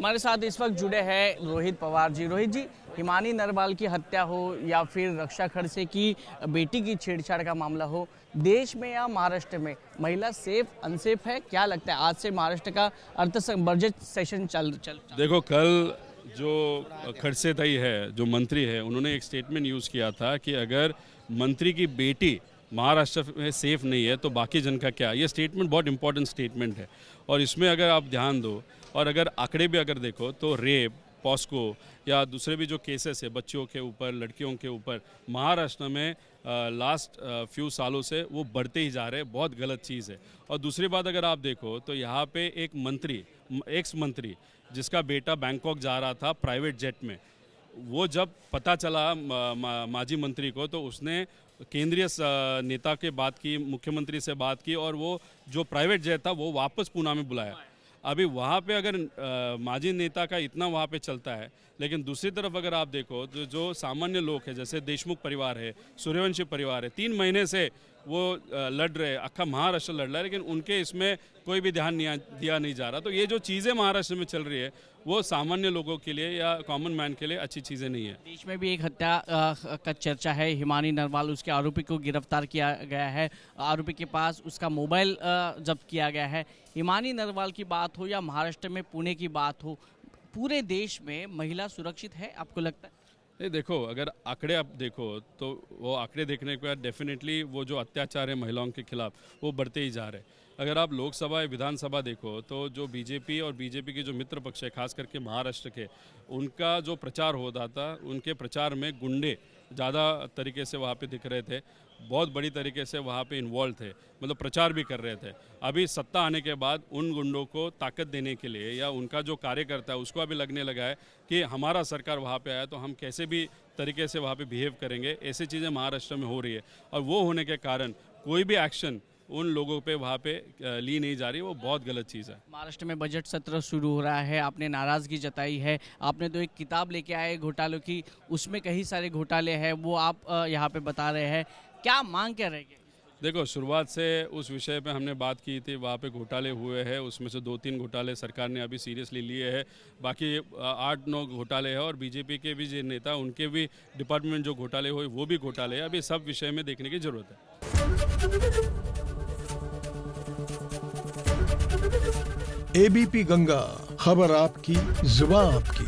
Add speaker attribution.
Speaker 1: हमारे साथ इस वक्त जुड़े हैं रोहित पवार जी। रोहित जी, हिमानी नरवाल की हत्या हो या फिर रक्षा खड़से की बेटी की छेड़छाड़ का मामला हो, देश में या महाराष्ट्र में महिला सेफ अनसेफ है? क्या लगता है आज से महाराष्ट्र का बजट सेशन चल
Speaker 2: देखो, कल जो खड़से ताई है, जो मंत्री है, उन्होंने एक स्टेटमेंट यूज़ किया था कि अगर मंत्री की बेटी महाराष्ट्र में सेफ नहीं है तो बाकी जन का क्या। ये स्टेटमेंट बहुत इंपॉर्टेंट स्टेटमेंट है और इसमें अगर आप ध्यान दो और अगर आंकड़े भी अगर देखो तो रेप, पॉस्को या दूसरे भी जो केसेस है बच्चियों के ऊपर, लड़कियों के ऊपर, महाराष्ट्र में लास्ट फ्यू सालों से वो बढ़ते ही जा रहे हैं। बहुत गलत चीज़ है। और दूसरी बात अगर आप देखो तो यहाँ पे एक मंत्री, एक्स मंत्री, जिसका बेटा बैंकॉक जा रहा था प्राइवेट जेट में, वो जब पता चला माजी मंत्री को तो उसने केंद्रीय नेता के बात की, मुख्यमंत्री से बात की और वो जो प्राइवेट जेट था वो वापस पूना में बुलाया। अभी वहाँ पे अगर माजी नेता का इतना वहाँ पे चलता है, लेकिन दूसरी तरफ अगर आप देखो तो जो सामान्य लोग हैं, जैसे देशमुख परिवार है, सूर्यवंशी परिवार है, 3 महीने से वो लड़ रहे, अक्खा महाराष्ट्र लड़ रहा है, लेकिन उनके इसमें कोई भी ध्यान दिया नहीं जा रहा। तो ये जो चीज़ें महाराष्ट्र में चल रही है वो सामान्य लोगों के लिए या कॉमन मैन के लिए अच्छी चीज़ें नहीं है।
Speaker 1: देश में भी एक हत्या का चर्चा है। हिमानी नरवाल, उसके आरोपी को गिरफ्तार किया गया है। आरोपी के पास उसका मोबाइल जब्त किया गया है। हिमानी नरवाल की बात हो या महाराष्ट्र में पुणे की बात हो, पूरे देश में महिला सुरक्षित है आपको लगता है?
Speaker 2: नहीं, देखो, अगर आंकड़े आप देखो तो वो आंकड़े देखने के बाद डेफिनेटली वो जो अत्याचार है महिलाओं के खिलाफ वो बढ़ते ही जा रहे हैं। अगर आप लोकसभा या विधानसभा देखो तो जो बीजेपी और बीजेपी के जो मित्र पक्ष है, खास करके महाराष्ट्र के, उनका जो प्रचार होता था, उनके प्रचार में गुंडे ज़्यादा तरीके से वहाँ पे दिख रहे थे, बहुत बड़ी तरीके से वहाँ पे इन्वॉल्व थे, मतलब प्रचार भी कर रहे थे। अभी सत्ता आने के बाद उन गुंडों को ताकत देने के लिए या उनका जो कार्यकर्ता है उसको अभी लगने लगा है कि हमारा सरकार वहाँ पे आया तो हम कैसे भी तरीके से वहाँ पे बिहेव करेंगे। ऐसी चीज़ें महाराष्ट्र में हो रही है और वो होने के कारण कोई भी एक्शन उन लोगों पे वहाँ पे ली नहीं जा रही, वो बहुत गलत चीज़ है।
Speaker 1: महाराष्ट्र में बजट सत्र शुरू हो रहा है, आपने नाराज़गी जताई है, आपने तो एक किताब लेके आए घोटालों की, उसमें कई सारे घोटाले हैं, वो आप यहाँ पे बता रहे हैं, क्या मांग क्या रहेगी?
Speaker 2: देखो, शुरुआत से उस विषय पे हमने बात की थी, वहाँ पे घोटाले हुए हैं, उसमें से 2-3 घोटाले सरकार ने अभी सीरियसली लिए हैं, बाकी 8-9 घोटाले हैं और बीजेपी के भी जो नेता, उनके भी डिपार्टमेंट जो घोटाले हुए वो भी घोटाले हैं। अभी सब विषय में देखने की ज़रूरत है।
Speaker 3: एबीपी गंगा, खबर आपकी, जुबान आपकी।